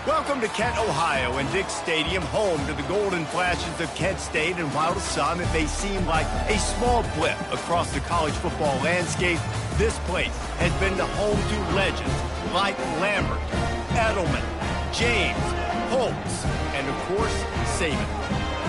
Welcome to Kent, Ohio, and Dick Stadium, home to the Golden Flashes of Kent State. And while to some it may seem like a small blip across the college football landscape, this place has been the home to legends like Lambert, Edelman, James, Holtz, and of course, Saban.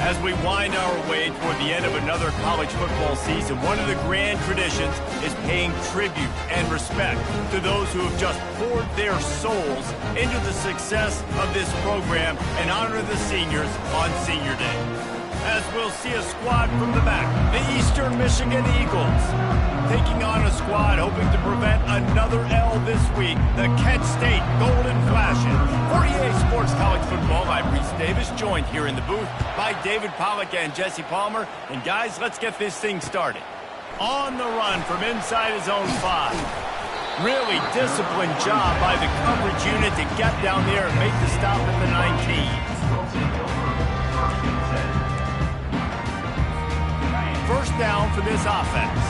As we wind our way toward the end of another college football season, one of the grand traditions is paying tribute and respect to those who have just poured their souls into the success of this program and honor the seniors on Senior Day. As we'll see a squad from the back, the Eastern Michigan Eagles, taking on a squad hoping to prevent another L this week, the Kent State Golden Flashes. For EA Sports College Football, I'm Reese Davis, joined here in the booth by David Pollack and Jesse Palmer. And guys, let's get this thing started. On the run from inside his own 5. Really disciplined job by the coverage unit to get down there and make the stop at the 19. First down for this offense.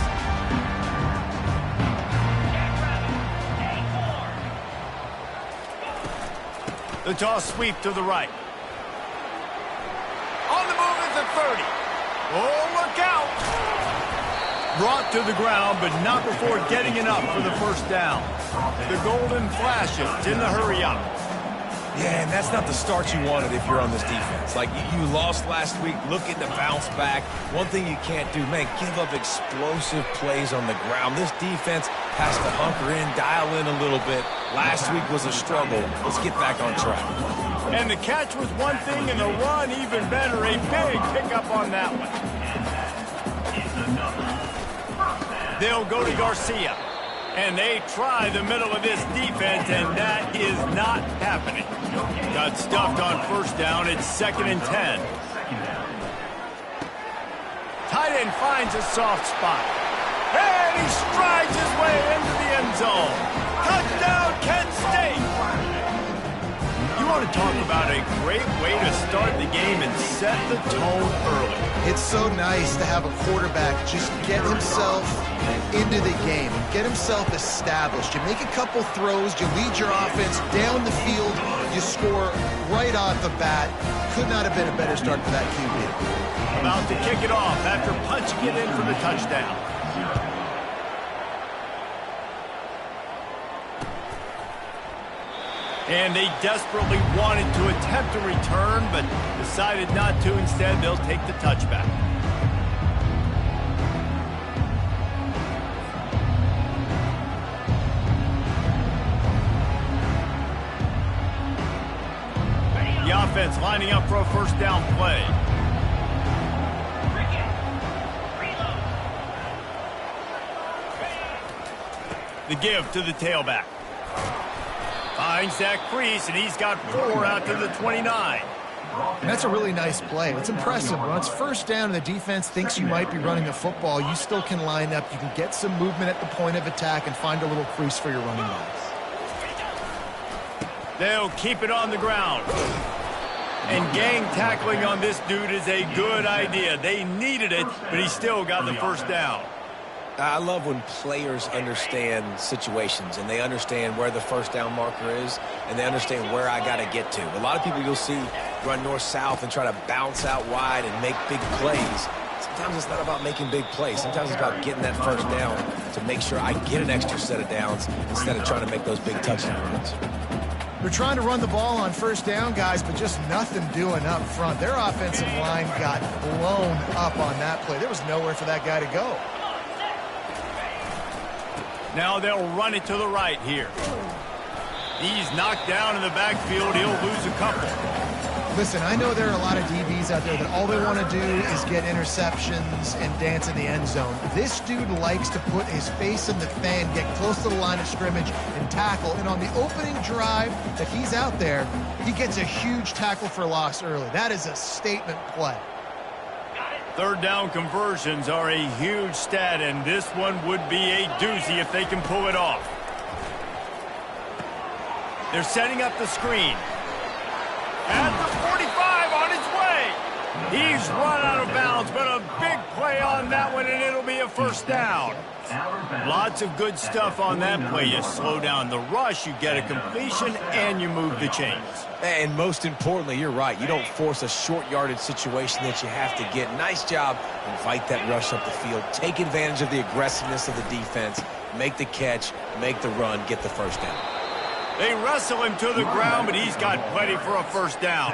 The toss sweep to the right. On the move at the 30. Oh, look out! Brought to the ground, but not before getting enough for the first down. The Golden Flashes in the hurry up. Yeah, and that's not the start you wanted if you're on this defense. Like, you lost last week, looking to bounce back. One thing you can't do, man, give up explosive plays on the ground. This defense has to hunker in, dial in a little bit. Last week was a struggle. Let's get back on track. And the catch was one thing, and the run even better. A big pickup on that one. They'll go to Garcia. And they try the middle of this defense, and that is not happening. Got stuffed on first down. It's 2nd and 10. Tight end finds a soft spot. And he strides his way into the end zone. Touchdown, Kent State! You want to talk about a great way to start the game and set the tone early. It's so nice to have a quarterback just get himself into the game, get himself established. You make a couple throws, you lead your offense down the field, you score right off the bat. Could not have been a better start for that QB. About to kick it off after punching it in for the touchdown. And they desperately wanted to attempt a return, but decided not to. Instead, they'll take the touchback. The offense lining up for a first down play. The give to the tailback. Finds Zach Priest, and he's got 4 out to the 29. And that's a really nice play. It's impressive. When it's first down and the defense thinks you might be running the football, you still can line up. You can get some movement at the point of attack and find a little crease for your running backs. They'll keep it on the ground. And gang tackling on this dude is a good idea. They needed it, but he still got the first down. I love when players understand situations and they understand where the first down marker is and they understand where I got to get to. A lot of people you'll see run north-south and try to bounce out wide and make big plays. Sometimes it's not about making big plays. Sometimes it's about getting that first down to make sure I get an extra set of downs instead of trying to make those big touchdown runs. They're trying to run the ball on first down, guys, but just nothing doing up front. Their offensive line got blown up on that play. There was nowhere for that guy to go. Now they'll run it to the right here. He's knocked down in the backfield. He'll lose a couple. Listen, I know there are a lot of DBs out there that all they want to do is get interceptions and dance in the end zone. This dude likes to put his face in the fan, get close to the line of scrimmage, and tackle. And on the opening drive that he's out there, he gets a huge tackle for loss early. That is a statement play. Third down conversions are a huge stat, and this one would be a doozy if they can pull it off. They're setting up the screen. At the 45 on his way. He's run out of bounds, but a big play on that one, and it'll be a first down. Lots of good stuff on that play. You slow down the rush, you get a completion, and you move the chains. And most importantly, you're right. You don't force a short yardage situation that you have to get. Nice job. Invite that rush up the field. Take advantage of the aggressiveness of the defense. Make the catch, make the run, get the first down. They wrestle him to the ground, but he's got plenty for a first down.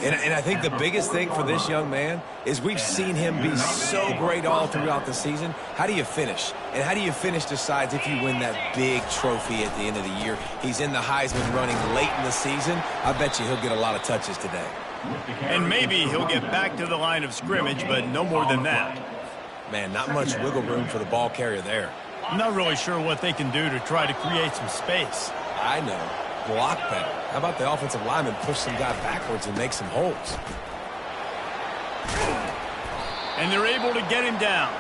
And I think the biggest thing for this young man is we've seen him be so great all throughout the season. How do you finish? And how do you finish decides if you win that big trophy at the end of the year. He's in the Heisman running late in the season. I bet you he'll get a lot of touches today. And maybe he'll get back to the line of scrimmage, but no more than that. Man, not much wiggle room for the ball carrier there. I'm not really sure what they can do to try to create some space. I know. Block better. How about the offensive lineman push some guy backwards and make some holes? And they're able to get him down.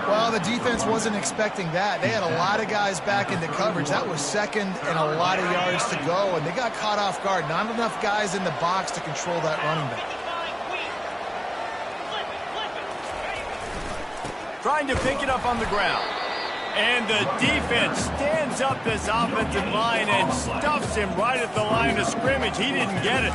Well, the defense wasn't expecting that. They had a lot of guys back into coverage. That was second and a lot of yards to go, and they got caught off guard. Not enough guys in the box to control that running back. Trying to pick it up on the ground. And the defense stands up this offensive line and stuffs him right at the line of scrimmage. He didn't get it.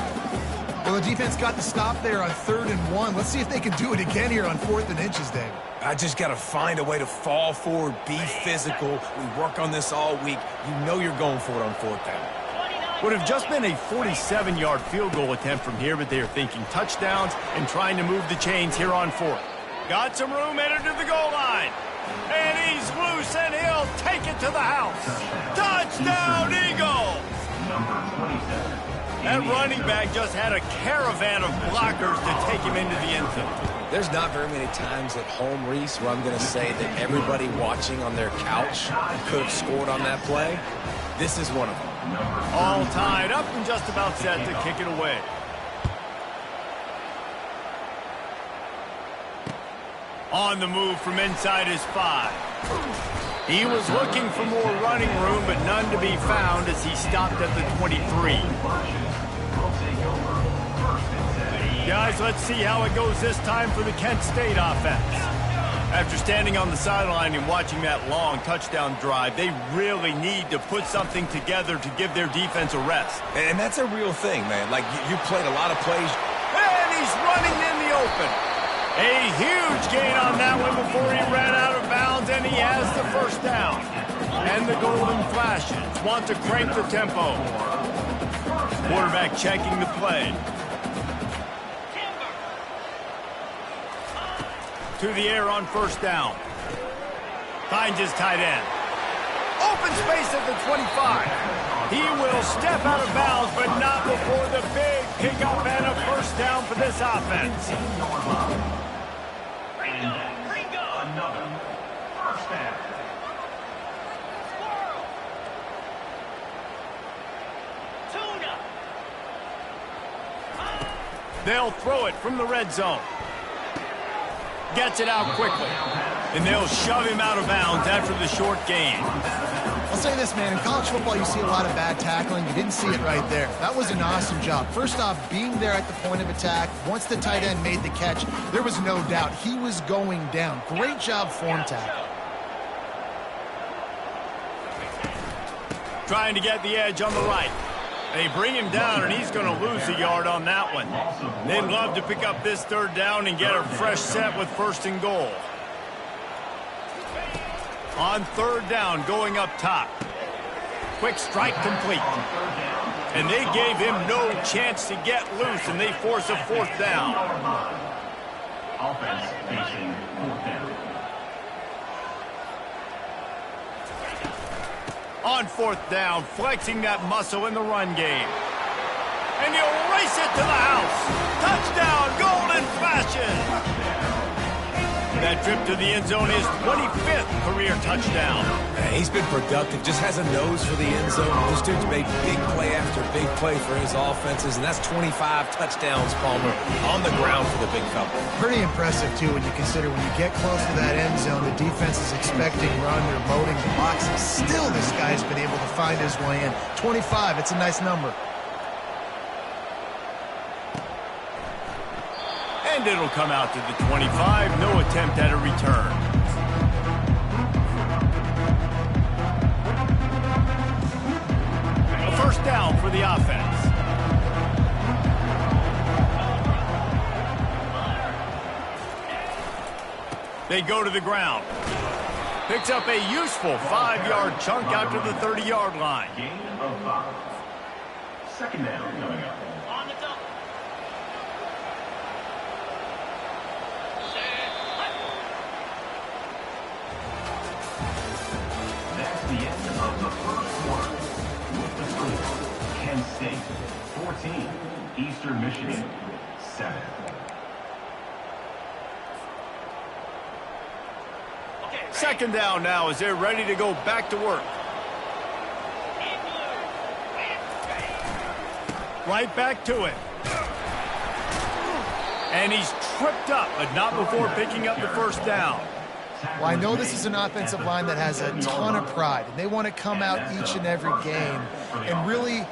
Well, the defense got the stop there on 3rd and 1. Let's see if they can do it again here on 4th and inches, David. I just got to find a way to fall forward, be physical. We work on this all week. You know you're going for it on 4th down. Would have just been a 47-yard field goal attempt from here, but they are thinking touchdowns and trying to move the chains here on 4th. Got some room headed to the goal line. And he's loose, and he'll take it to the house. Touchdown, Eagle! That running back just had a caravan of blockers to take him into the end zone. There's not very many times at home, Reese, where I'm going to say that everybody watching on their couch could have scored on that play. This is one of them. All tied up and just about set to kick it away. On the move from inside his 5. He was looking for more running room, but none to be found as he stopped at the 23. Guys, let's see how it goes this time for the Kent State offense. After standing on the sideline and watching that long touchdown drive, they really need to put something together to give their defense a rest. And that's a real thing, man. Like, you played a lot of plays. And he's running in the open. A huge gain on that one before he ran out of bounds, and he has the first down. And the golden flashes want to crank the tempo. Quarterback checking the play. To the air on first down. Finds his tight end. Open space at the 25. He will step out of bounds, but not before the big pickup and a first down for this offense. Another first down. They'll throw it from the red zone. Gets it out quickly. And they'll shove him out of bounds after the short gain. I'll say this, man. In college football, you see a lot of bad tackling. You didn't see it right there. That was an awesome job. First off, being there at the point of attack. Once the tight end made the catch, there was no doubt he was going down. Great job form tackle. Trying to get the edge on the right. They bring him down, and he's going to lose a yard on that one. They'd love to pick up this third down and get a fresh set with first and goal. On third down, going up top. Quick strike complete. And they gave him no chance to get loose, and they force a fourth down. Offense facing fourth down. On fourth down, flexing that muscle in the run game. And he'll race it to the house. Touchdown, Golden Flashes. That trip to the end zone is 25th career touchdown. He's been productive, just has a nose for the end zone. This dude's made big play after big play for his offenses, and that's 25 touchdowns, Palmer, on the ground for the big couple. Pretty impressive, too, when you consider when you get close to that end zone, the defense is expecting run, they're loading the boxes. Still, this guy's been able to find his way in. 25, it's a nice number. And it'll come out to the 25. No attempt at a return. offense. They go to the ground. Picks up a useful 5-yard chunk out to the 30-yard line. Gain of 5. Second down coming up. On the double. That's the end of the first quarter. With the score, Kent State 14, Eastern Michigan 7. Second down now as they're ready to go back to work. Right back to it. And he's tripped up, but not before picking up the first down. Well, I know this is an offensive line that has a ton of pride, and they want to come out each and every game and really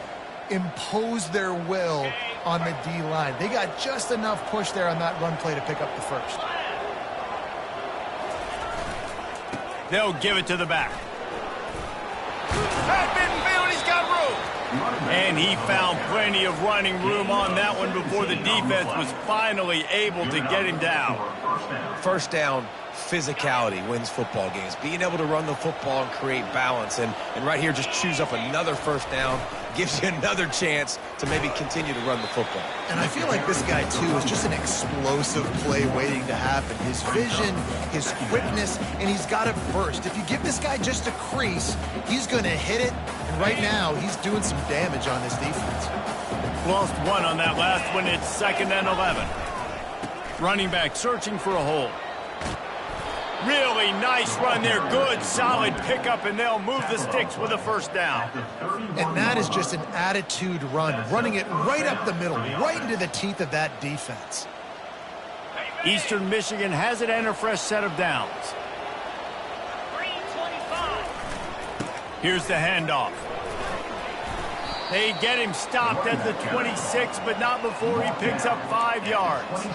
impose their will on the D-line. They got just enough push there on that run play to pick up the first. They'll give it to the back. Back midfield, he's got room. And he found plenty of running room on that one before the defense was finally able to get him down. First down, physicality wins football games. Being able to run the football and create balance. And right here, just choose up another first down. Gives you another chance to maybe continue to run the football. And I feel like this guy, too, is just an explosive play waiting to happen. His vision, his quickness, and he's got it first. If you give this guy just a crease, he's going to hit it. And right now, he's doing some damage on this defense. Lost one on that last one. It's 2nd and 11. Running back searching for a hole. Really nice run there. Good, solid pickup, and they'll move the sticks with a first down. And that is just an attitude run, running it right up the middle, right into the teeth of that defense. Eastern Michigan has it and a fresh set of downs. 325. Here's the handoff. They get him stopped at the 26, but not before he picks up 5 yards.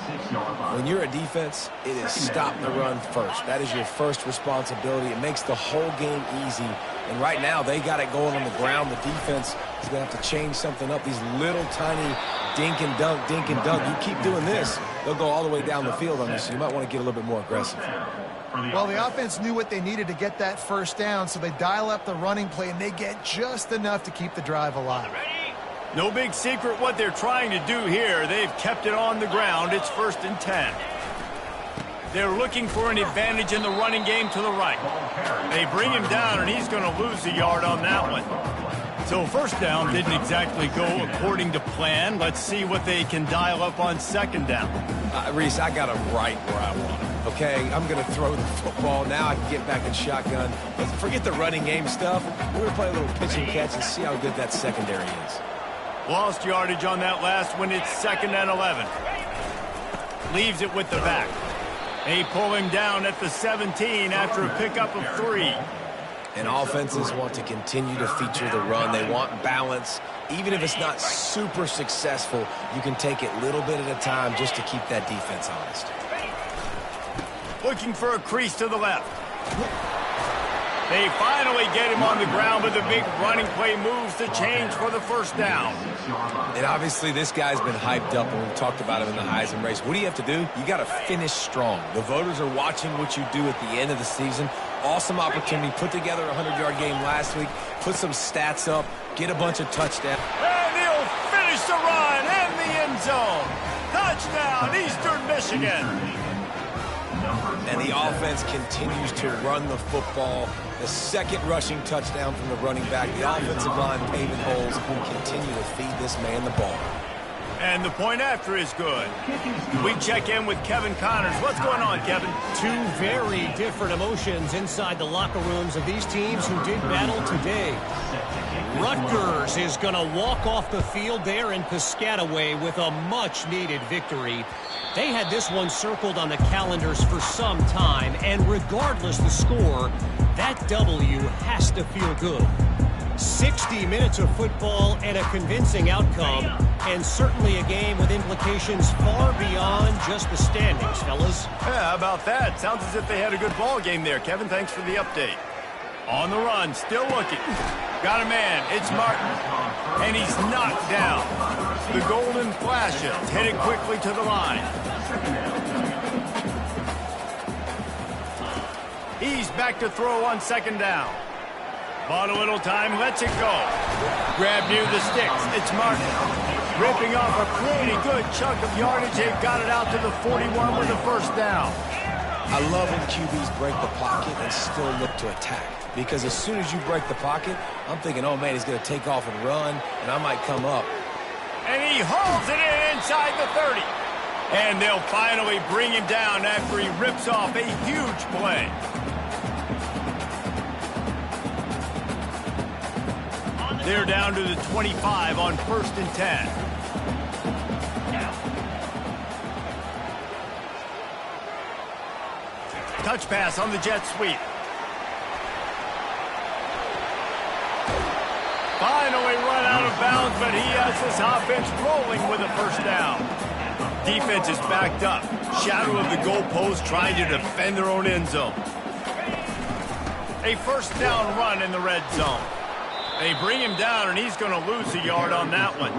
When you're a defense, it is stop the run first. That is your first responsibility. It makes the whole game easy. And right now, they got it going on the ground. The defense is going to have to change something up. These little tiny dink and dunk, dink and dunk. You keep doing this, they'll go all the way down the field on this. So you might want to get a little bit more aggressive. Well, the offense knew what they needed to get that first down, so they dial up the running play, and they get just enough to keep the drive alive. No big secret what they're trying to do here. They've kept it on the ground. It's 1st and 10. They're looking for an advantage in the running game to the right. They bring him down, and he's going to lose a yard on that one. So first down didn't exactly go according to plan. Let's see what they can dial up on 2nd down. Reese, I got him right where I want him. Okay, I'm going to throw the football. Now I can get back in shotgun. Let's forget the running game stuff. We're going to play a little pitch and catch and see how good that secondary is. Lost yardage on that last one. It's 2nd and 11. Leaves it with the back. They pull him down at the 17 after a pickup of 3. And offenses want to continue to feature the run. They want balance. Even if it's not super successful, you can take it little bit at a time just to keep that defense honest. Looking for a crease to the left. They finally get him on the ground, but the big running play moves the change for the first down. And obviously this guy's been hyped up when we talked about him in the Heisman race. What do you have to do? You got to finish strong. The voters are watching what you do at the end of the season. Awesome opportunity. Put together a 100-yard game last week. Put some stats up. Get a bunch of touchdowns. And he'll finish the run in the end zone. Touchdown, Eastern Michigan. And the offense continues to run the football. The second rushing touchdown from the running back. The offensive line paving holes. Continue to feed this man the ball. And the point after is good. We check in with Kevin Connors. What's going on, Kevin? Two very different emotions inside the locker rooms of these teams who did battle today. Rutgers is going to walk off the field there in Piscataway with a much-needed victory. They had this one circled on the calendars for some time, and regardless the score, that W has to feel good. 60 minutes of football and a convincing outcome, and certainly a game with implications far beyond just the standings, fellas. Yeah, how about that? Sounds as if they had a good ball game there. Kevin, thanks for the update. On the run, still looking. Got a man, it's Martin. And he's knocked down. The Golden Flashes headed quickly to the line. He's back to throw on second down. Bought a little time, lets it go. Grab near the sticks, it's Martin. Ripping off a pretty good chunk of yardage. They've got it out to the 41 with the first down. I love when QBs break the pocket and still look to attack. Because as soon as you break the pocket, I'm thinking, oh, man, he's going to take off and run, and I might come up. And he holds it in inside the 30. And they'll finally bring him down after he rips off a huge play. They're down to the 25 on 1st and 10. Touch pass on the jet sweep. Finally run out of bounds, but he has this offense rolling with a first down. Defense is backed up. Shadow of the goalpost trying to defend their own end zone. A first down run in the red zone. They bring him down, and he's going to lose a yard on that one.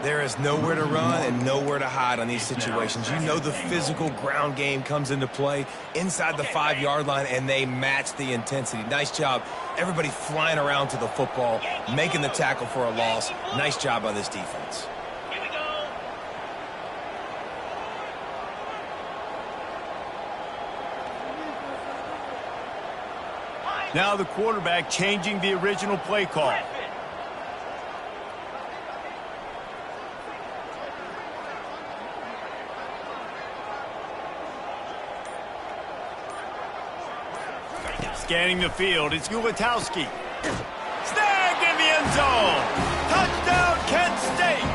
There is nowhere to run and nowhere to hide on these situations. You know the physical ground game comes into play inside the 5-yard line, and they match the intensity. Nice job. Everybody flying around to the football, making the tackle for a loss. Nice job by this defense. Here we go. Now the quarterback changing the original play call. Scanning the field, it's Gulatowski. Snagged in the end zone. Touchdown, Kent State.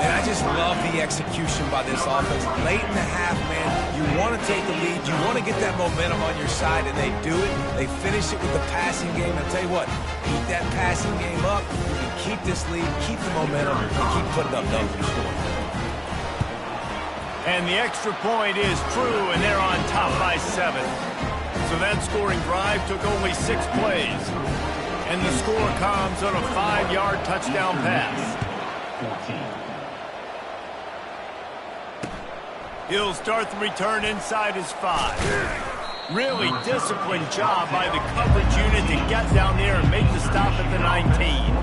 And I just love the execution by this offense. Late in the half, man, you want to take the lead. You want to get that momentum on your side, and they do it. They finish it with the passing game. I'll tell you what, keep that passing game up. You can keep this lead, keep the momentum, and keep putting up numbers. And the extra point is true, and they're on top by 7. So that scoring drive took only 6 plays. And the score comes on a 5-yard touchdown pass. 14. He'll start the return inside his 5. Really disciplined job by the coverage unit to get down there and make the stop at the 19.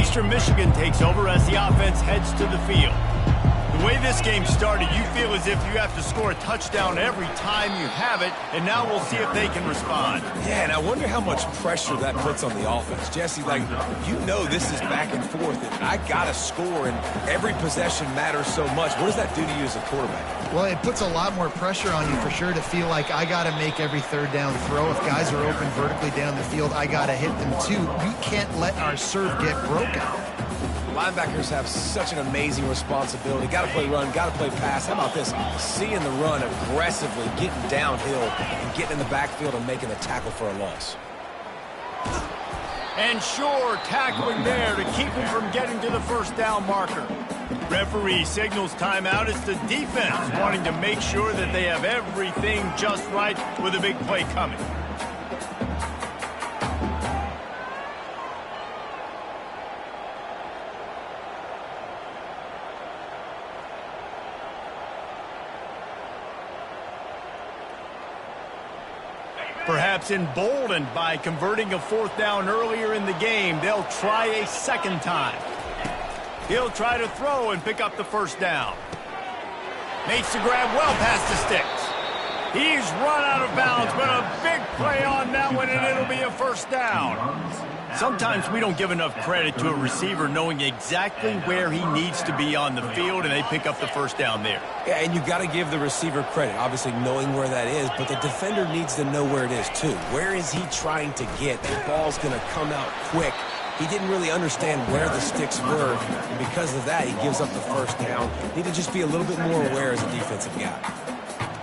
Eastern Michigan takes over as the offense heads to the field. The way this game started, you feel as if you have to score a touchdown every time you have it, and now we'll see if they can respond. Yeah, and I wonder how much pressure that puts on the offense. Jesse, like, you know this is back and forth, and I got to score, and every possession matters so much. What does that do to you as a quarterback? Well, it puts a lot more pressure on you for sure to feel like I got to make every third down throw. If guys are open vertically down the field, I got to hit them too. We can't let our serve get broken. Linebackers have such an amazing responsibility. Got to play run, got to play pass. How about this? Seeing the run aggressively, getting downhill, and getting in the backfield and making a tackle for a loss. And sure, tackling there to keep him from getting to the first down marker. Referee signals timeout. It's the defense wanting to make sure that they have everything just right with a big play coming. Perhaps emboldened by converting a 4th down earlier in the game, they'll try a second time. He'll try to throw and pick up the first down. Makes the grab well past the sticks. He's run out of bounds, but a big play on that one, and it'll be a first down. Sometimes we don't give enough credit to a receiver knowing exactly where he needs to be on the field, and they pick up the first down there. Yeah, and you got to give the receiver credit, obviously knowing where that is, but the defender needs to know where it is too. Where is he trying to get? The ball's going to come out quick. He didn't really understand where the sticks were, and because of that, he gives up the first down. Need to just be a little bit more aware as a defensive guy.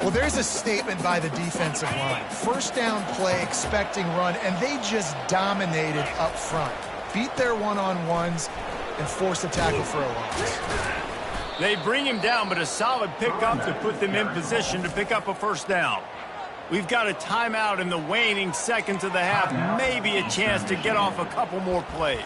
Well, there's a statement by the defensive line. First down play, expecting run, and they just dominated up front. Beat their one-on-ones and forced a tackle for a loss. They bring him down, but a solid pickup to put them in position to pick up a first down. We've got a timeout in the waning seconds of the half, maybe a chance to get off a couple more plays.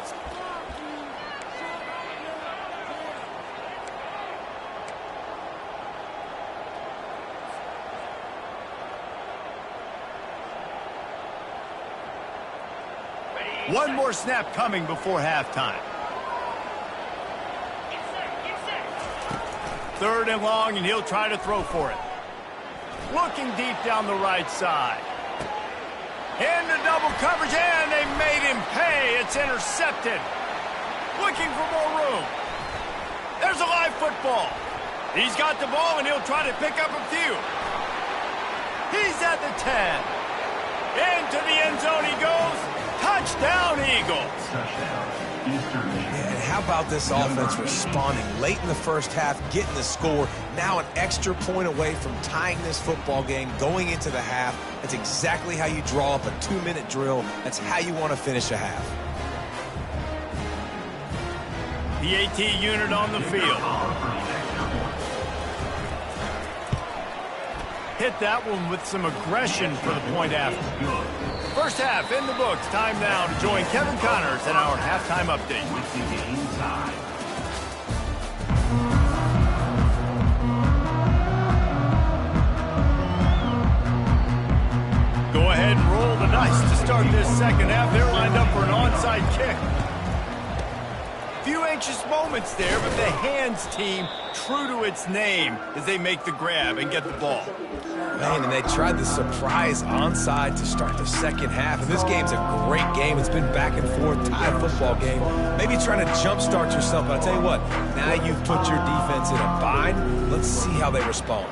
One more snap coming before halftime. Third and long, and he'll try to throw for it. Looking deep down the right side. Into double coverage, and they made him pay. It's intercepted. Looking for more room. There's a live football. He's got the ball, and he'll try to pick up a few. He's at the 10. Into the end zone he goes. Touchdown, Eagles. Touchdown, Eastern Michigan. And how about this offense responding late in the first half, getting the score, now an extra point away from tying this football game, going into the half. That's exactly how you draw up a 2-minute drill. That's how you want to finish a half. The AT unit on the field. Hit that one with some aggression for the point after. First half in the books. Time now to join Kevin Connors in our halftime update. With the game tied. Go ahead and roll the dice to start this second half. They're lined up for an onside kick. Few anxious moments there, but the hands team true to its name as they make the grab and get the ball. Man, and they tried the surprise onside to start the second half. And this game's a great game. It's been back and forth, tied football game. Maybe trying to jumpstart yourself, but I'll tell you what, now you've put your defense in a bind. Let's see how they respond.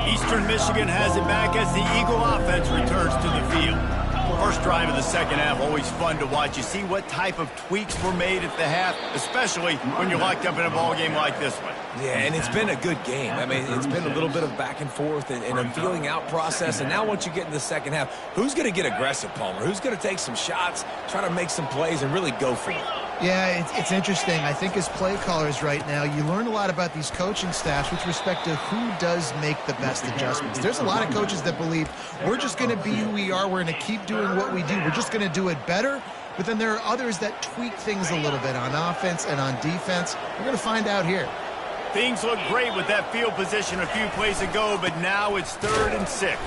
Eastern Michigan has it back as the Eagle offense returns to the field. First drive of the second half, always fun to watch. You see what type of tweaks were made at the half, especially when you're locked up in a ball game like this one. Yeah, and it's been a good game. I mean, it's been a little bit of back and forth and a feeling out process. And now once you get in the second half, who's going to get aggressive, Palmer? Who's going to take some shots, try to make some plays, and really go for it? Yeah, it's interesting. I think as play callers right now, you learn a lot about these coaching staffs with respect to who does make the best adjustments. There's a lot of coaches that believe we're just going to be who we are. We're going to keep doing what we do. We're just going to do it better. But then there are others that tweak things a little bit on offense and on defense. We're going to find out here. Things look great with that field position a few plays ago, but now it's 3rd and 6.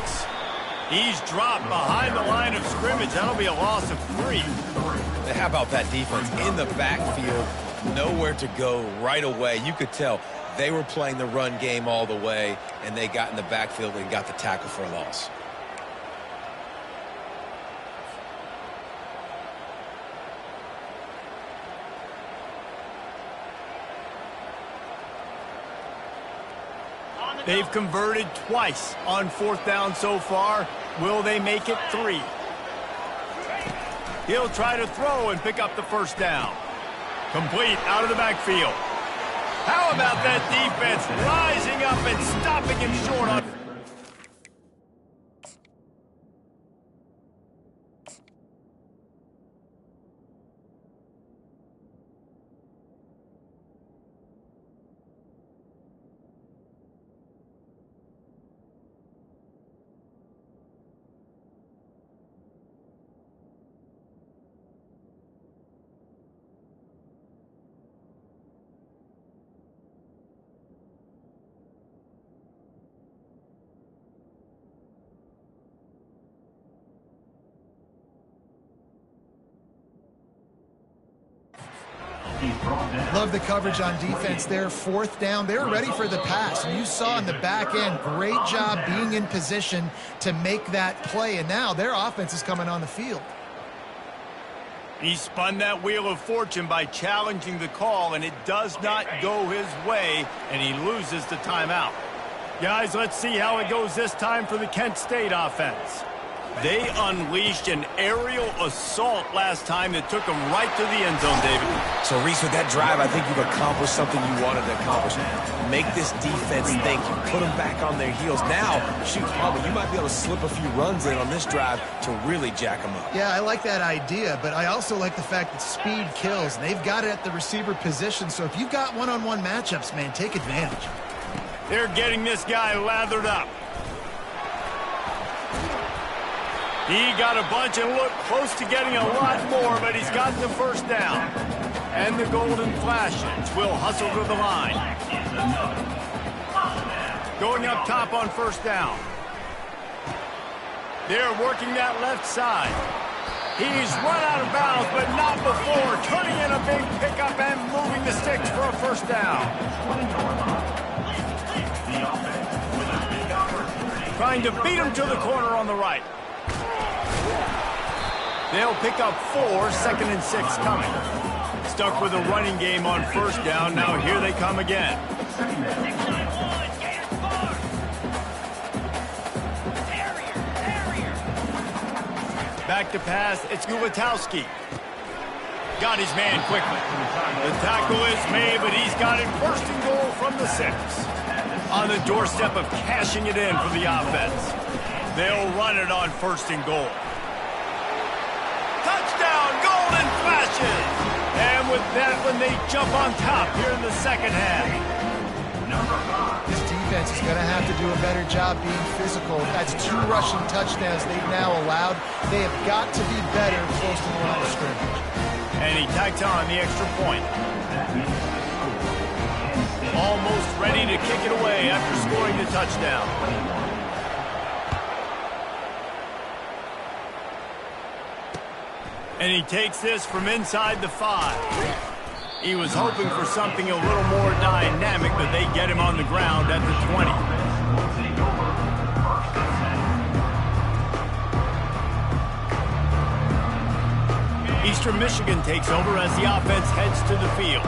He's dropped behind the line of scrimmage. That'll be a loss of 3. How about that defense in the backfield? Nowhere to go right away. You could tell they were playing the run game all the way, and they got in the backfield and got the tackle for a loss. They've converted twice on 4th down so far. Will they make it 3? He'll try to throw and pick up the first down. Complete out of the backfield. How about that defense rising up and stopping him short on... Love the coverage on defense there. 4th down. They were ready for the pass. And you saw in the back end, great job being in position to make that play. And now their offense is coming on the field. He spun that wheel of fortune by challenging the call, and it does not go his way, and he loses the timeout. Guys, let's see how it goes this time for the Kent State offense. They unleashed an aerial assault last time that took them right to the end zone, David. So, Reese, with that drive, I think you've accomplished something you wanted to accomplish. Make this defense think. Put them back on their heels. Now, shoot, probably you might be able to slip a few runs in on this drive to really jack them up. Yeah, I like that idea, but I also like the fact that speed kills. And they've got it at the receiver position, so if you've got one-on-one matchups, man, take advantage. They're getting this guy lathered up. He got a bunch and looked close to getting a lot more, but he's got the first down. And the Golden Flashes will hustle to the line. Going up top on first down. They're working that left side. He's run out of bounds, but not before. Turning in a big pickup and moving the sticks for a first down. Trying to beat him to the corner on the right. They'll pick up 4, 2nd and 6 coming. Stuck with a running game on first down. Now here they come again. Back to pass. It's Gulitowski. Got his man quickly. The tackle is made, but he's got it first and goal from the 6. On the doorstep of cashing it in for the offense. They'll run it on first and goal. Touchdown, Golden Flashes! And with that one, they jump on top here in the second half. This defense is going to have to do a better job being physical. That's 2 rushing touchdowns they've now allowed. They have got to be better close to the line of scrimmage. And he tacks on the extra point. Almost ready to kick it away after scoring the touchdown. And he takes this from inside the 5. He was hoping for something a little more dynamic, but they get him on the ground at the 20. Eastern Michigan takes over as the offense heads to the field.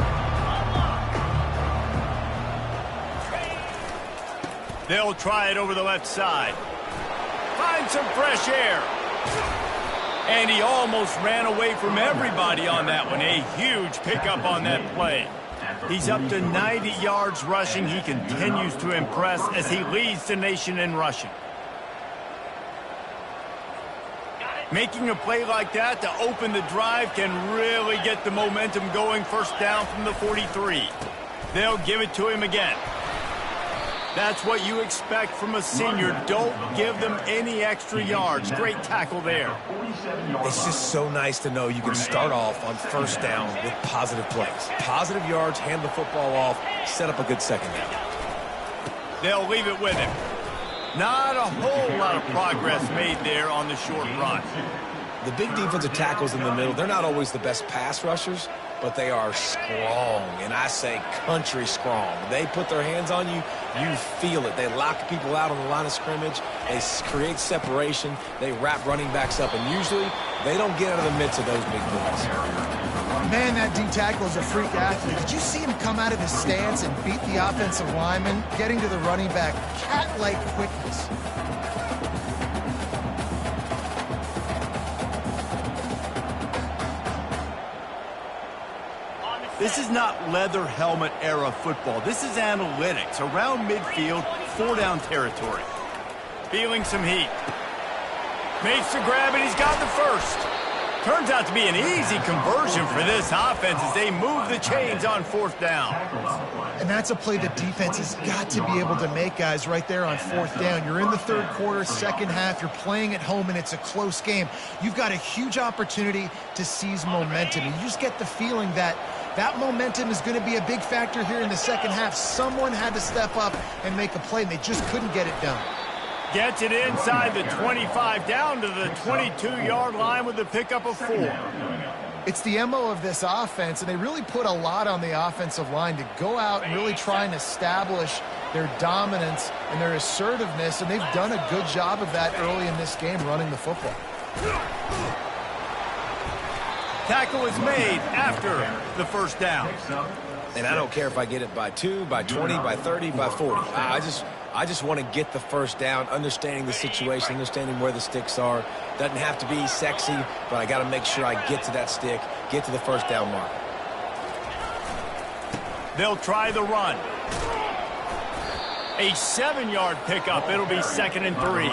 They'll try it over the left side. Find some fresh air. And he almost ran away from everybody on that one. A huge pickup on that play. He's up to 90 yards rushing. He continues to impress as he leads the nation in rushing. Making a play like that to open the drive can really get the momentum going. First down from the 43. They'll give it to him again. That's what you expect from a senior. Don't give them any extra yards. Great tackle there. It's just so nice to know you can start off on first down with positive plays. Positive yards, hand the football off, set up a good second down. They'll leave it with him. Not a whole lot of progress made there on the short run. The big defensive tackles in the middle, they're not always the best pass rushers, but they are strong, and I say country strong. They put their hands on you, you feel it. They lock people out on the line of scrimmage. They create separation. They wrap running backs up, and usually they don't get out of the midst of those big boys. Man, that D tackle is a freak athlete. Did you see him come out of his stance and beat the offensive lineman, getting to the running back? Cat-like quickness. This is not leather helmet era football. This is analytics. Around midfield, 4-down territory. Feeling some heat. Makes the grab, and he's got the first. Turns out to be an easy conversion for this offense as they move the chains on 4th down. And that's a play the defense has got to be able to make, guys, right there on 4th down. You're in the 3rd quarter, second half. You're playing at home, and it's a close game. You've got a huge opportunity to seize momentum. And you just get the feeling that that momentum is going to be a big factor here in the second half. Someone had to step up and make a play, and they just couldn't get it done. Gets it inside the 25, down to the 22-yard line with a pickup of 4. It's the MO of this offense, and they really put a lot on the offensive line to go out and really try and establish their dominance and their assertiveness, and they've done a good job of that early in this game, running the football. Tackle is made after the first down. And I don't care if I get it by 2, by 20, by 30, by 40. I just want to get the first down, understanding the situation, understanding where the sticks are. Doesn't have to be sexy, but I got to make sure I get to that stick, get to the first down mark. They'll try the run. A 7-yard pickup. It'll be 2nd and 3.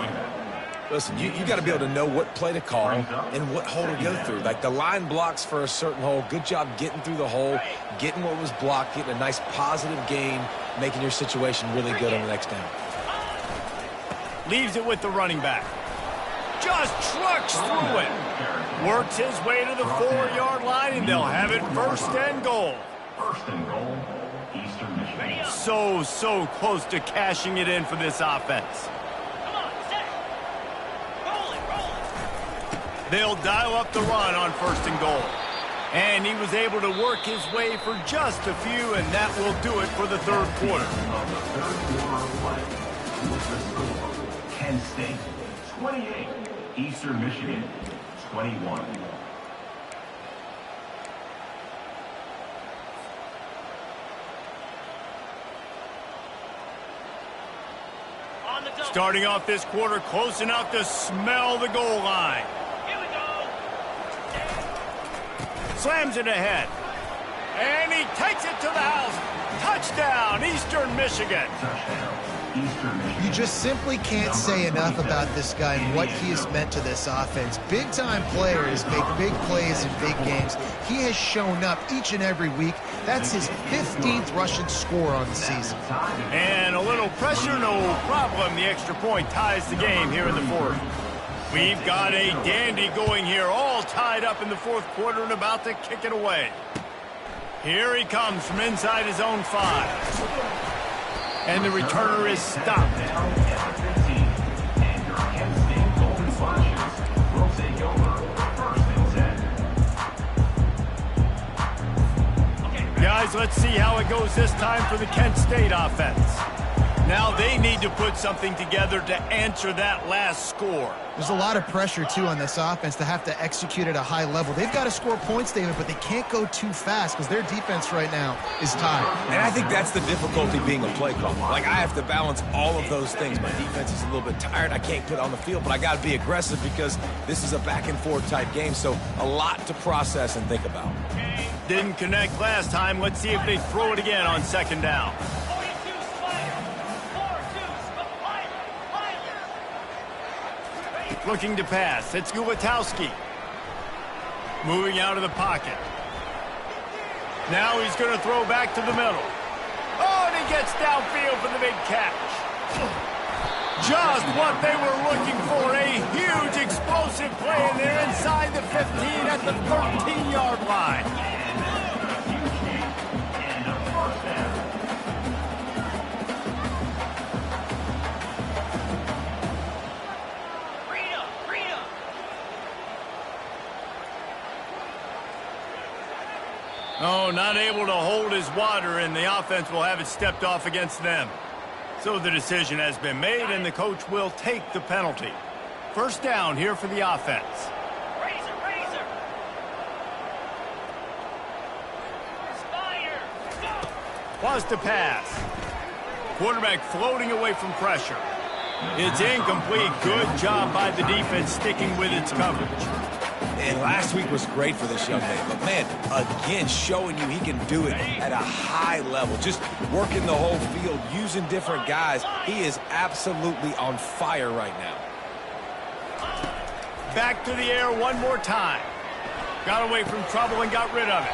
Listen, you got to be able to know what play to call and what hole to go through. Like the line blocks for a certain hole. Good job getting through the hole, getting what was blocked, getting a nice positive gain, making your situation really good on the next down. Leaves it with the running back. Just trucks through it. Works his way to the 4-yard line, and they'll have it 1st and goal. 1st and goal, Eastern Michigan. So close to cashing it in for this offense. They'll dial up the run on 1st and goal. And he was able to work his way for just a few, and that will do it for the 3rd quarter. Of the 3rd quarter of play, with the score, Kent State 28, Eastern Michigan 21. Starting off this quarter close enough to smell the goal line. Slams it ahead. And he takes it to the house. Touchdown, Eastern Michigan. Touchdown, Eastern Michigan. You just simply can't say enough about this guy and what he has meant to this offense. Big-time players make big plays in big games. He has shown up each and every week. That's his 15th rushing score on the season. And a little pressure, no problem. The extra point ties the game here in the 4th. We've got a dandy going here, all tied up in the 4th quarter and about to kick it away. Here he comes from inside his own 5. And the returner is stopped. Down at the 15, and your Kent State Golden Flashes will take over 1st and 10. Guys, let's see how it goes this time for the Kent State offense. Now they need to put something together to answer that last score. There's a lot of pressure, too, on this offense to have to execute at a high level. They've got to score points, David, but they can't go too fast because their defense right now is tied. And I think that's the difficulty being a play caller. Like, I have to balance all of those things. My defense is a little bit tired. I can't put it on the field, but I got to be aggressive because this is a back-and-forth type game, so a lot to process and think about. Didn't connect last time. Let's see if they throw it again on 2nd down. Looking to pass. It's Gulatowski. Moving out of the pocket. Now he's going to throw back to the middle. Oh, and he gets downfield for the big catch. Just what they were looking for. A huge explosive play, and they're inside the 15 at the 13-yard line. Oh, not able to hold his water, and the offense will have it stepped off against them. So the decision has been made, and the coach will take the penalty. 1st down here for the offense. Razor. Spider. Was to pass. Quarterback floating away from pressure. It's incomplete. Good job by the defense sticking with its coverage. And last week was great for this young man. But, man, again, showing you he can do it at a high level. Just working the whole field, using different guys. He is absolutely on fire right now. Back to the air one more time. Got away from trouble and got rid of it.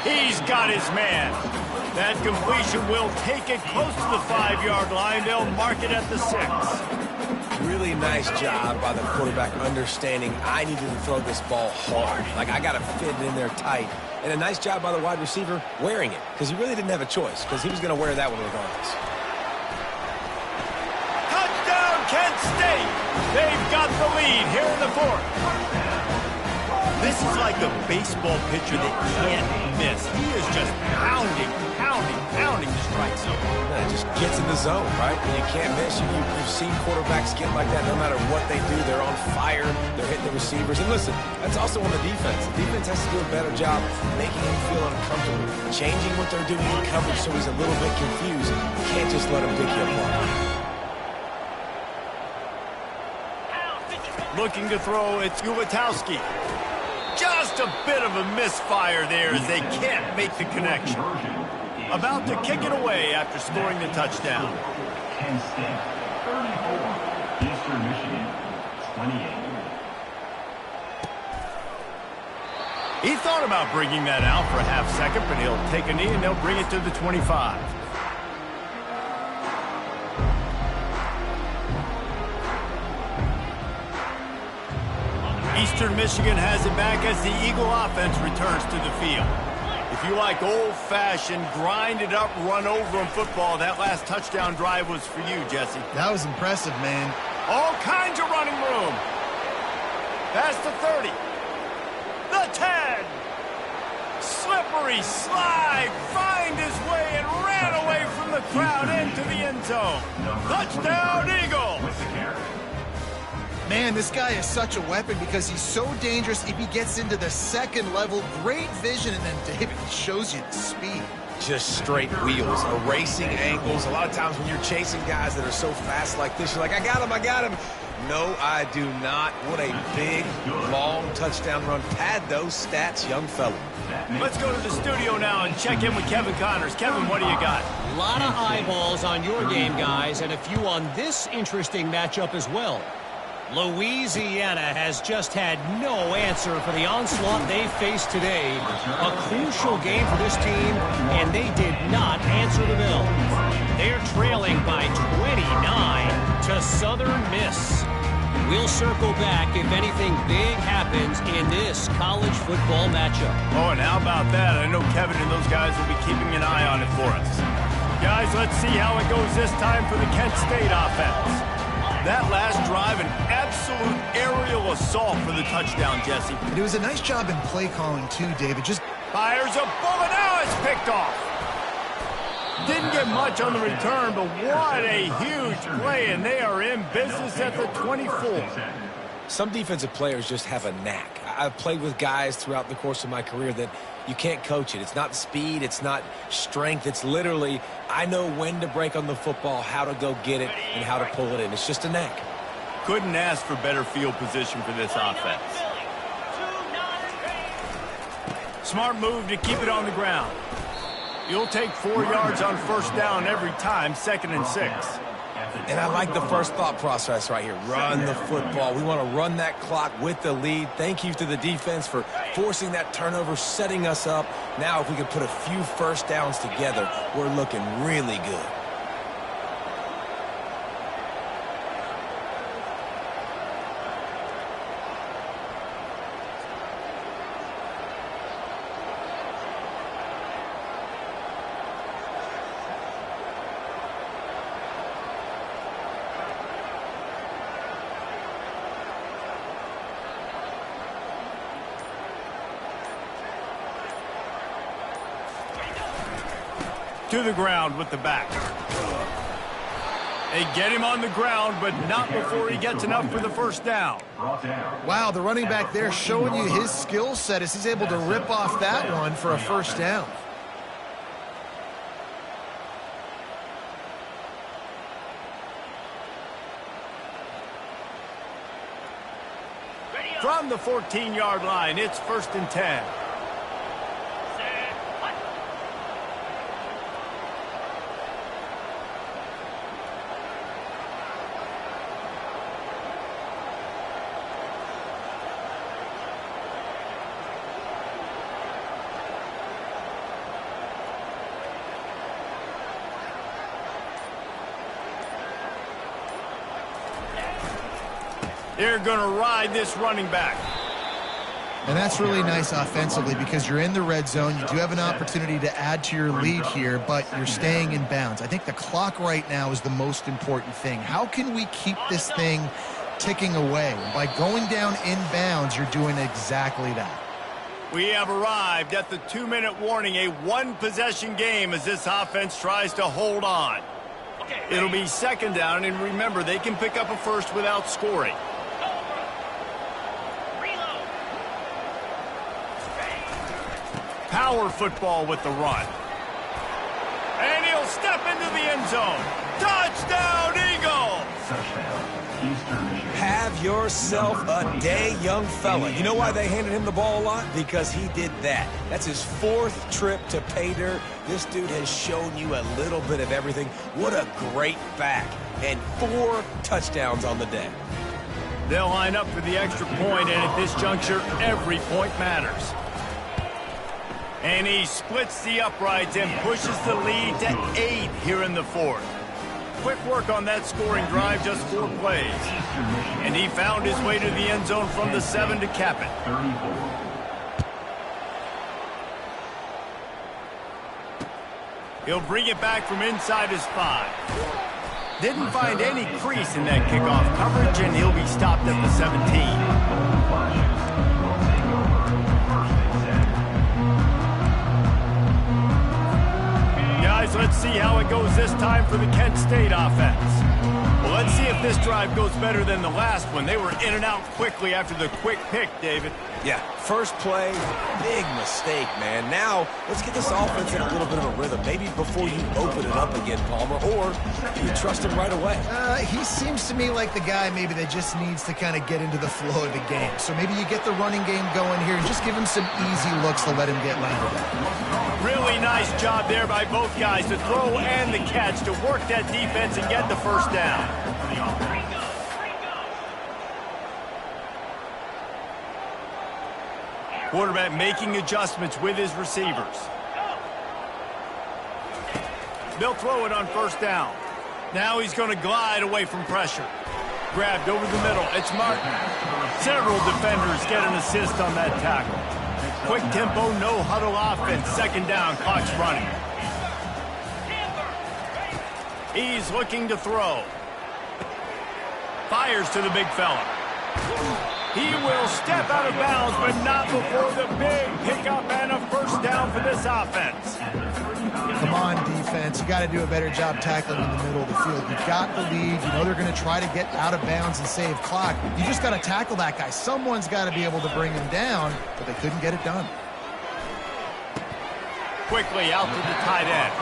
He's got his man. That completion will take it close to the 5-yard line. They'll mark it at the 6. Really nice job by the quarterback understanding I needed to throw this ball hard. Like, I got to fit it in there tight. And a nice job by the wide receiver wearing it because he really didn't have a choice because he was going to wear that one regardless. Touchdown, Kent State! They've got the lead here in the 4th. This is like a baseball pitcher that can't miss. He is just pounding the strike zone. Yeah, it just gets in the zone, right? And you can't miss. You've seen quarterbacks get like that no matter what they do. They're on fire. They're hitting the receivers. And listen, that's also on the defense. The defense has to do a better job making him feel uncomfortable, changing what they're doing in coverage so he's a little bit confused. You can't just let him pick you apart. Looking to throw, it's Ulatowski. Just a bit of a misfire there as they can't make the connection. About to kick it away after scoring the touchdown. Kent State, 34. Eastern Michigan, 28. He thought about bringing that out for a half second, but he'll take a knee and they'll bring it to the 25. Eastern Michigan has it back as the Eagle offense returns to the field. If you like old-fashioned, grind-it-up, run-over-'em football, that last touchdown drive was for you, Jesse. That was impressive, man. All kinds of running room. Past the 30. The 10. Slippery slide. Find his way and ran away from the crowd into the end zone. Touchdown, Eagle. Man, this guy is such a weapon because he's so dangerous if he gets into the second level. Great vision, and then David shows you the speed. Just straight wheels, erasing angles. A lot of times when you're chasing guys that are so fast like this, you're like, I got him. No, I do not. What a big, long touchdown run. Pad those stats, young fella. Let's go to the studio now and check in with Kevin Connors. Kevin, what do you got? A lot of eyeballs on your game, guys, and a few on this interesting matchup as well. Louisiana has just had no answer for the onslaught they faced today. A crucial game for this team, and they did not answer the bell. They're trailing by 29 to Southern Miss. We'll circle back if anything big happens in this college football matchup. Oh, and how about that? I know Kevin and those guys will be keeping an eye on it for us. Guys, let's see how it goes this time for the Kent State offense. That last drive, an absolute aerial assault for the touchdown, Jesse. And it was a nice job in play calling, too, David. Just fires a bullet. Now it's picked off. Didn't get much on the return, but what a huge play, and they are in business at the 24. Some defensive players just have a knack. I've played with guys throughout the course of my career that you can't coach it. It's not speed. It's not strength. It's literally, I know when to break on the football, how to go get it, and how to pull it in. It's just a knack. Couldn't ask for better field position for this offense. Smart move to keep it on the ground. You'll take 4 yards on first down every time, 2nd and 6. And I like the first thought process right here. Run the football. We want to run that clock with the lead. Thank you to the defense for forcing that turnover, setting us up. Now if we could put a few first downs together, we're looking really good. To the ground with the back. They get him on the ground, but not before he gets enough for the first down. Wow, the running back there showing you his skill set as he's able to rip off that one for a first down. From the 14-yard line, it's 1st and 10. They're going to ride this running back. And that's really nice offensively because you're in the red zone. You do have an opportunity to add to your lead here, but you're staying in bounds. I think the clock right now is the most important thing. How can we keep this thing ticking away. And by going down inbounds, you're doing exactly that. We have arrived at the 2-minute warning, a one-possession game as this offense tries to hold on. It'll be second down, and remember, they can pick up a first without scoring. Power football with the run. And he'll step into the end zone. Touchdown, Eagles! Have yourself a day, young fella. You know why they handed him the ball a lot? Because he did that. That's his 4th trip to pay dirt. This dude has shown you a little bit of everything. What a great back. And 4 touchdowns on the day. They'll line up for the extra point, and at this juncture, every point matters. And he splits the uprights and pushes the lead to 8 here in the 4th. Quick work on that scoring drive, just 4 plays. And he found his way to the end zone from the 7 to cap it. He'll bring it back from inside his 5. Didn't find any crease in that kickoff coverage, and he'll be stopped at the 17. Guys, let's see how it goes this time for the Kent State offense. Well, let's see if this drive goes better than the last one. They were in and out quickly after the quick pick, David. Yeah, first play, big mistake, man. Now, let's get this offense in a little bit of a rhythm. Maybe before you open it up again, Palmer, or do you trust him right away? He seems to me like the guy maybe that just needs to kind of get into the flow of the game. So maybe you get the running game going here and just give him some easy looks to let him get landed at. Really nice job there by both guys to throw and the catch to work that defense and get the first down. Quarterback making adjustments with his receivers. They'll throw it on first down. Now he's going to glide away from pressure. Grabbed over the middle. It's Martin. Several defenders get an assist on that tackle. Quick tempo, no huddle offense. Second down, clock's running. He's looking to throw. Fires to the big fella. He will step out of bounds, but not before the big pickup and a first down for this offense. Come on, defense. You got to do a better job tackling in the middle of the field. You've got the lead. You know they're going to try to get out of bounds and save clock. You just got to tackle that guy. Someone's got to be able to bring him down, but they couldn't get it done. Quickly out to the tight end.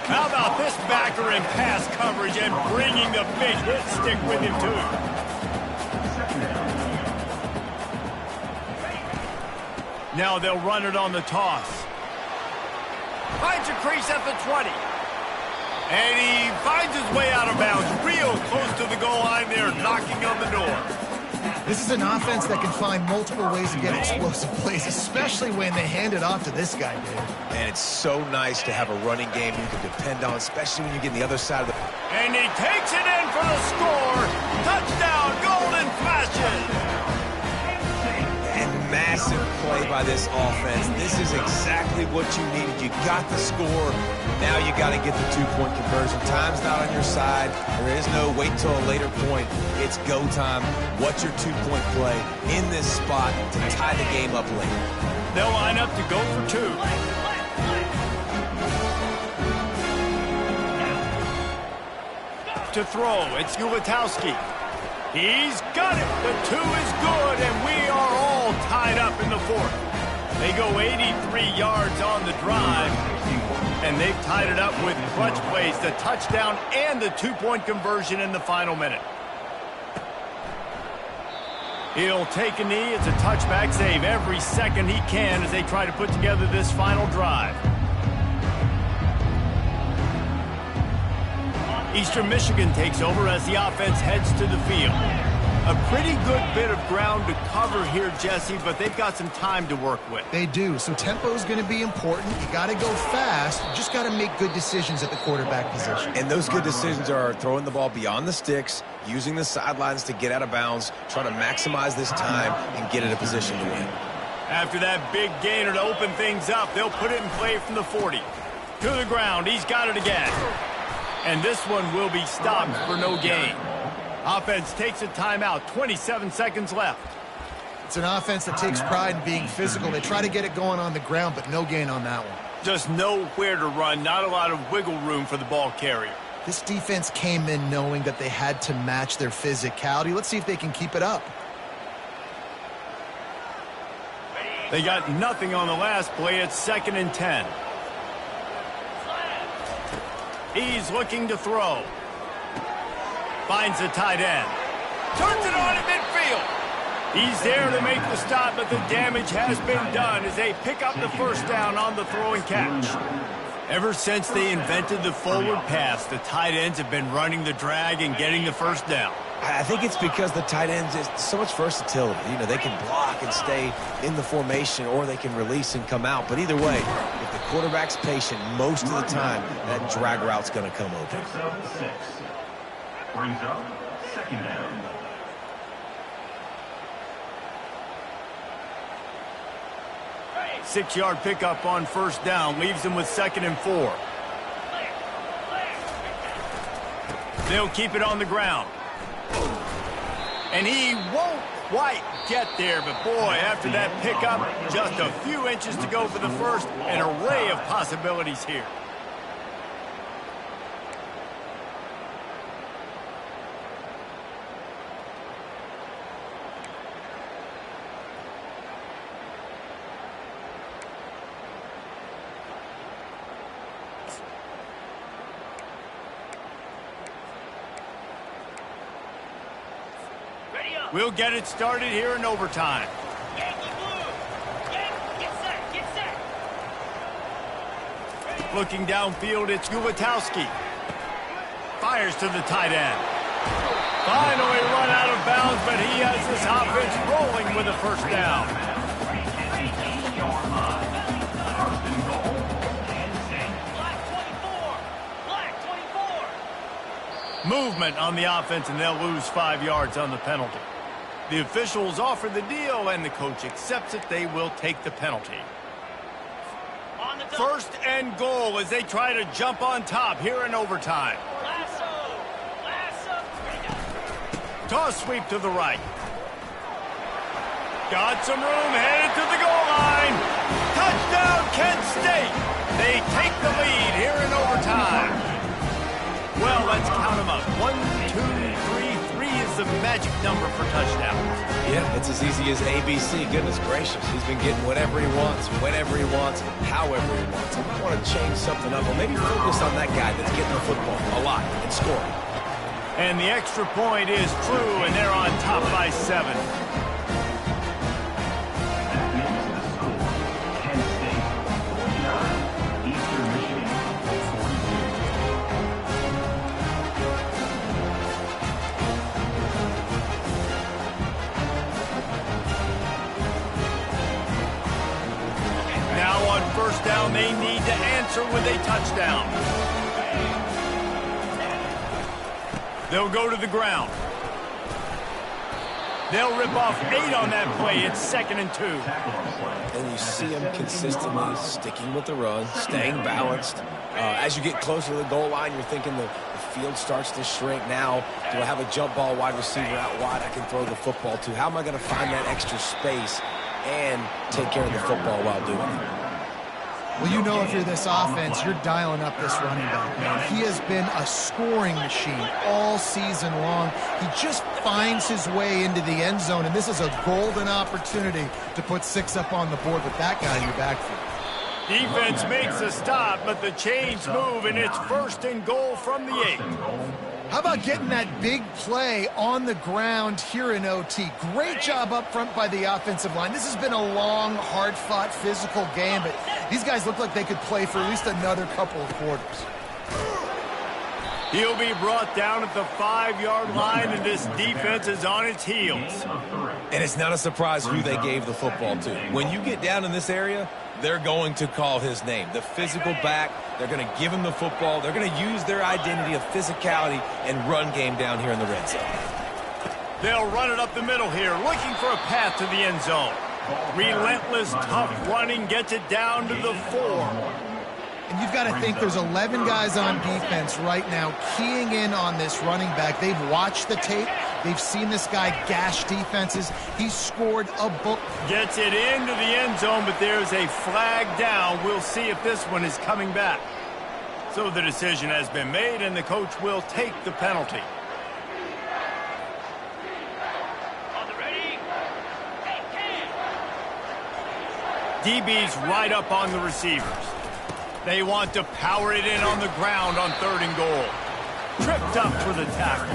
How about this backer in pass coverage and bringing the big hit stick with him, too. Now they'll run it on the toss. Finds a crease at the 20. And he finds his way out of bounds, real close to the goal line there, knocking on the door. This is an offense that can find multiple ways to get explosive plays, especially when they hand it off to this guy, Dave. And it's so nice to have a running game you can depend on, especially when you get on the other side of the... And he takes it in for the score. Touchdown, Golden Flashes. And massive play by this offense. This is exactly what you needed. You got the score. Now you got to get the two-point conversion. Time's not on your side. There is no wait till a later point. It's go time. What's your two-point play in this spot to tie the game up late? They'll line up to go for two. To throw, it's Ulatowski. He's got it. The 2 is good, and we are all tied up in the 4th. They go 83 yards on the drive, and they've tied it up with clutch plays, the touchdown and the two-point conversion in the final minute. He'll take a knee. It's a touchback save every second he can as they try to put together this final drive. Eastern Michigan takes over as the offense heads to the field. A pretty good bit of ground to cover here, Jesse, but they've got some time to work with. They do, so tempo is going to be important. You got to go fast. You just got to make good decisions at the quarterback position. And those good decisions are throwing the ball beyond the sticks, using the sidelines to get out of bounds, trying to maximize this time and get in a position to win. After that big gainer to open things up, they'll put it in play from the 40. To the ground, he's got it again. And this one will be stopped for no gain. Offense takes a timeout, 27 seconds left. It's an offense that takes pride in being physical. They try to get it going on the ground, but no gain on that one. Just nowhere to run, not a lot of wiggle room for the ball carrier. This defense came in knowing that they had to match their physicality. Let's see if they can keep it up. They got nothing on the last play. It's 2nd and 10. He's looking to throw. Finds the tight end. Turns it on at midfield. He's there to make the stop, but the damage has been done as they pick up the first down on the throw and catch. Ever since they invented the forward pass, the tight ends have been running the drag and getting the first down. I think it's because the tight ends is so much versatility. You know, they can block and stay in the formation, or they can release and come out. But either way, if the quarterback's patient, most of the time, that drag route's going to come open. Picks up 6. Brings up 2nd down. Six-yard pickup on first down leaves them with 2nd and 4. They'll keep it on the ground. And he won't quite get there, but boy, after that pickup, just a few inches to go for the first. An array of possibilities here. We'll get it started here in overtime. Yankee blue. Yankee, get set, get set. Looking downfield, it's Gulitowski. Fires to the tight end. Finally run out of bounds, but he has this offense rolling with a first down. Black 24. Black 24. Movement on the offense, and they'll lose 5 yards on the penalty. The officials offer the deal, and the coach accepts it. They will take the penalty. On the double. First and goal as they try to jump on top here in overtime. Lasso. Lasso. Toss sweep to the right. Got some room, headed to the goal line. Touchdown, Kent State. They take the lead here in overtime. Well, let's count them up. 1, 2, 3. 3 is the magic number for touchdowns. Yeah, it's as easy as ABC. Goodness gracious. He's been getting whatever he wants, whenever he wants, however he wants. I might want to change something up, or maybe focus on that guy that's getting the football a lot and scoring. And the extra point is true, and they're on top by 7. That makes the score Kent State 49, Eastern Michigan 42. Now on first down, they need to answer with a touchdown. They'll go to the ground. They'll rip off 8 on that play. It's 2nd and 2. And you see him consistently sticking with the run, staying balanced. As you get closer to the goal line, you're thinking the field starts to shrink. Now, do I have a jump ball wide receiver out wide I can throw the football to? How am I going to find that extra space and take care of the football while doing it? Well, you know if you're this offense, you're dialing up this running back, man. He has been a scoring machine all season long. He just finds his way into the end zone, and this is a golden opportunity to put 6 up on the board with that guy in your backfield. Defense makes a stop, but the chains move, and it's 1st and goal from the 8. How about getting that big play on the ground here in OT? Great job up front by the offensive line. This has been a long, hard-fought, physical game, but these guys look like they could play for at least another couple of quarters. He'll be brought down at the 5-yard line, and this defense is on its heels. And it's not a surprise who they gave the football to. When you get down in this area, they're going to call his name. The physical back, they're going to give him the football. They're going to use their identity of physicality and run game down here in the red zone. They'll run it up the middle here, looking for a path to the end zone. Relentless, tough running gets it down to the 4. And you've got to think there's 11 guys on defense right now keying in on this running back. They've watched the tape. They've seen this guy gash defenses. He's scored a book. Gets it into the end zone, but there's a flag down. We'll see if this one is coming back. So the decision has been made, and the coach will take the penalty. DB's right up on the receivers. They want to power it in on the ground on 3rd and goal. Tripped up for the tackle.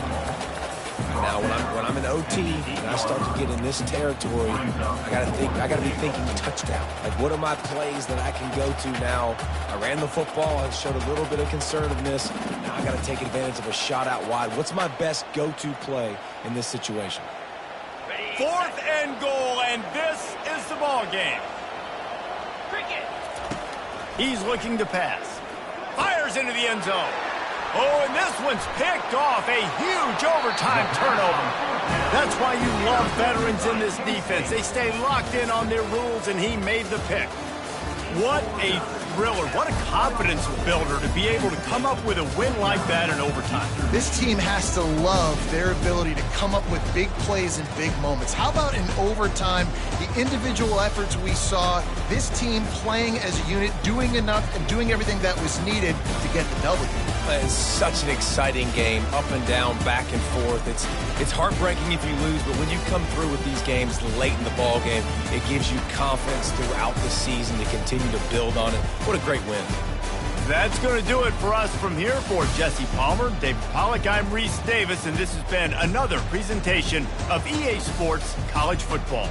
Now, when I'm in OT and I start to get in this territory, I gotta be thinking touchdown. Like, what are my plays that I can go to now? I ran the football. I showed a little bit of conservativeness. Now I got to take advantage of a shot out wide. What's my best go-to play in this situation? 4th and goal, and this is the ball game. He's looking to pass. Fires into the end zone. Oh, and this one's picked off. A huge overtime turnover. That's why you love veterans in this defense. They stay locked in on their rules, and he made the pick. What a thriller. What a confidence builder to be able to come up with a win like that in overtime. This team has to love their ability to come up with big plays in big moments. How about in overtime, the individual efforts we saw, this team playing as a unit, doing enough and doing everything that was needed to get the W. It's such an exciting game, up and down, back and forth. It's heartbreaking if you lose, but when you come through with these games late in the ball game, it gives you confidence throughout the season to continue to build on it. What a great win. That's going to do it for us from here. For Jesse Palmer, David Pollack, I'm Reese Davis, and this has been another presentation of EA Sports College Football.